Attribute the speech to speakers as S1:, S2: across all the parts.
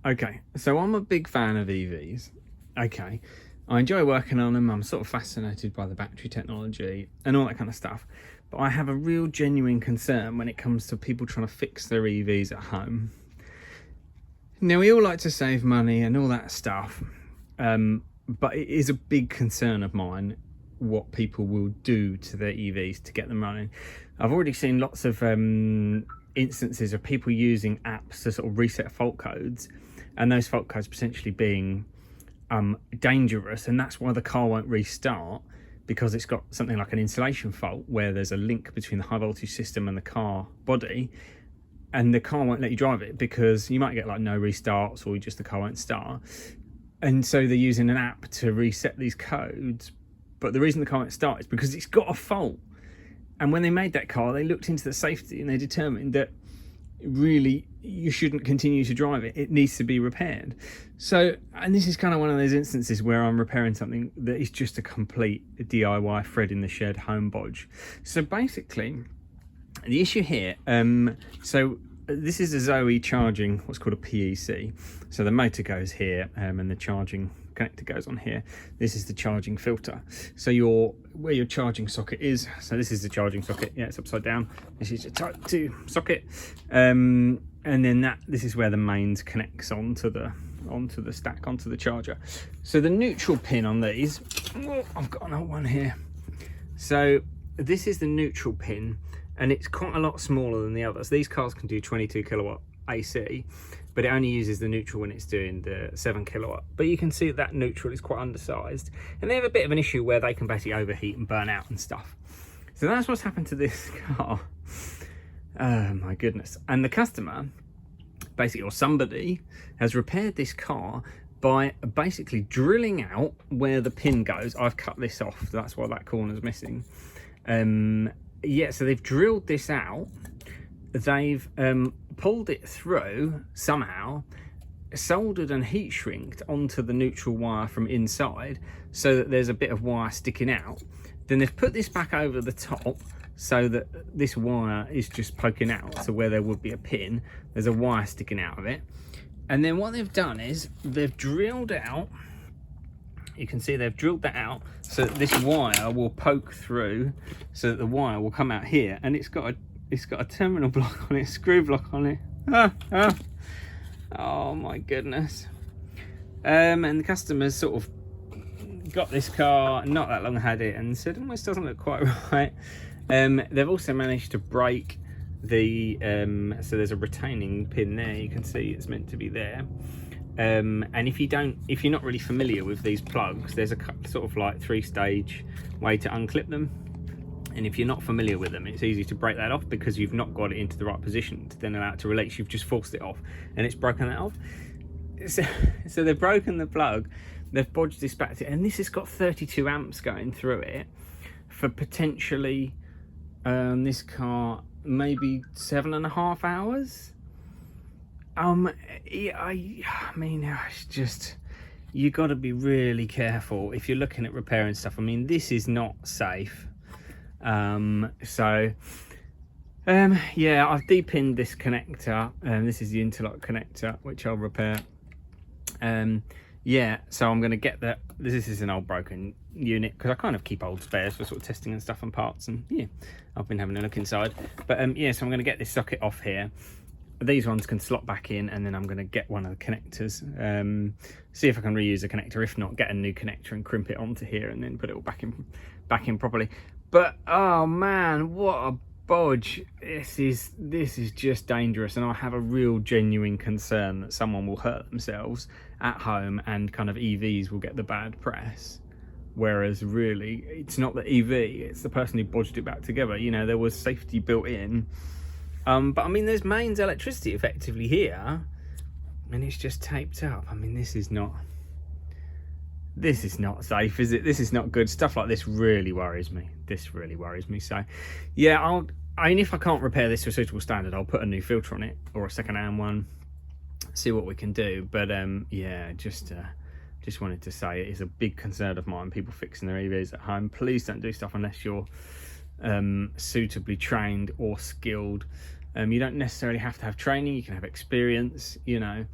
S1: Okay, so I'm a big fan of EVs. Okay, I enjoy working on them. I'm sort of fascinated by the battery technology and all that kind of stuff. But I have a real genuine concern when it comes to people trying to fix their EVs at home. Now, we all like to save money and all that stuff, but it is a big concern of mine what people will do to their EVs to get them running. I've already seen lots of instances of people using apps to sort of reset fault codes, and those fault codes potentially being dangerous, and that's why the car won't restart, because it's got something like an insulation fault where there's a link between the high voltage system and the car body, and the car won't let you drive it because you might get like no restarts, or just the car won't start. And so they're using an app to reset these codes, but the reason the car won't start is because it's got a fault. And when they made that car, they looked into the safety and they determined that really you shouldn't continue to drive it. It needs to be repaired. So, and this is kind of one of those instances where I'm repairing something that is just a complete DIY Fred in the shed home bodge. So basically, the issue here, so this is a Zoe charging what's called a PEC. So the motor goes here, and the charging connector goes on here. This is the charging filter. So where your charging socket is, so this is the charging socket. Yeah, it's upside down. This is your type 2 socket, and then this is where the mains connects onto the stack, onto the charger. So the neutral pin on these, I've got an old one here. So this is the neutral pin, and it's quite a lot smaller than the others. These cars can do 22 kilowatt AC, but it only uses the neutral when it's doing the 7 kilowatt. But you can see that neutral is quite undersized, and they have a bit of an issue where they can basically overheat and burn out and stuff. So that's what's happened to this car. Oh my goodness. And the customer, basically, or somebody, has repaired this car by basically drilling out where the pin goes. I've cut this off, that's why that corner's missing. Yeah, so they've drilled this out, they've pulled it through somehow, soldered and heat shrinked onto the neutral wire from inside so that there's a bit of wire sticking out. Then they've put this back over the top so that this wire is just poking out, so where there would be a pin, there's a wire sticking out of it. And then what they've done is they've drilled out, you can see they've drilled that out so that this wire will poke through, so that the wire will come out here, and it's got a terminal block on it, screw block on it. Oh my goodness. And the customers sort of got this car, not that long had it, and said, this doesn't look quite right. They've also managed to break the so there's a retaining pin there, you can see it's meant to be there. And if you're not really familiar with these plugs, there's a sort of like 3-stage way to unclip them, and if you're not familiar with them, it's easy to break that off because you've not got it into the right position to then allow it to release. You've just forced it off and it's broken that off. So they've broken the plug, they've bodged this back to it, and this has got 32 amps going through it for potentially this car maybe 7.5 hours. Yeah, I mean, it's just, you got to be really careful if you're looking at repairing stuff. I mean, this is not safe. Yeah, I've depinned this connector, and this is the interlock connector, which I'll repair. Yeah, so I'm going to get that. This is an old broken unit because I kind of keep old spares for sort of testing and stuff and parts, and yeah, I've been having a look inside. But yeah, so I'm going to get this socket off here. These ones can slot back in, and then I'm going to get one of the connectors, see if I can reuse a connector. If not, get a new connector and crimp it onto here, and then put it all back in properly. But oh man, what a bodge! This is just dangerous, and I have a real genuine concern that someone will hurt themselves at home, and kind of EVs will get the bad press. Whereas really, it's not the EV; it's the person who bodged it back together. You know, there was safety built in. But I mean, there's mains electricity effectively here, and it's just taped up. I mean, this is not safe, is it? This is not good. Stuff like this really worries me. This really worries me. So yeah, I mean, if I can't repair this to a suitable standard, I'll put a new filter on it, or a second-hand one, see what we can do. But yeah, just wanted to say it is a big concern of mine, people fixing their EVs at home. Please don't do stuff unless you're suitably trained or skilled. You don't necessarily have to have training, you can have experience, you know,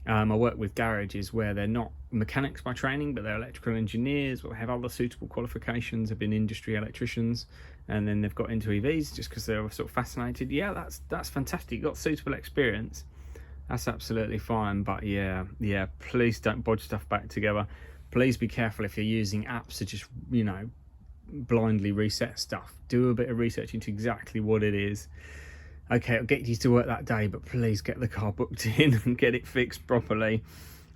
S1: I work with garages where they're not mechanics by training, but they're electrical engineers or have other suitable qualifications, have been industry electricians, and then they've got into EVs just because they're sort of fascinated. Yeah, that's fantastic. You've got suitable experience. That's absolutely fine. But yeah, please don't bodge stuff back together. Please be careful if you're using apps to just, blindly reset stuff. Do a bit of research into exactly what it is. Okay, it'll get you to work that day, but please get the car booked in and get it fixed properly.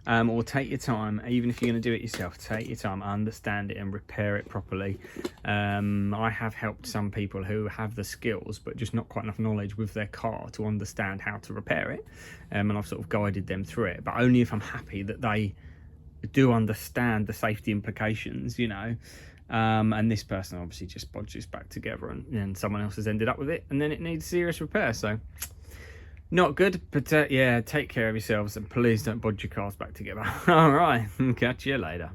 S1: Or take your time, even if you're going to do it yourself, take your time, understand it and repair it properly. I have helped some people who have the skills but just not quite enough knowledge with their car to understand how to repair it, and I've sort of guided them through it, but only if I'm happy that they do understand the safety implications, and this person obviously just bodges back together, and someone else has ended up with it, and then it needs serious repair. So not good, but yeah, take care of yourselves and please don't bodge your cars back together. All right, catch you later.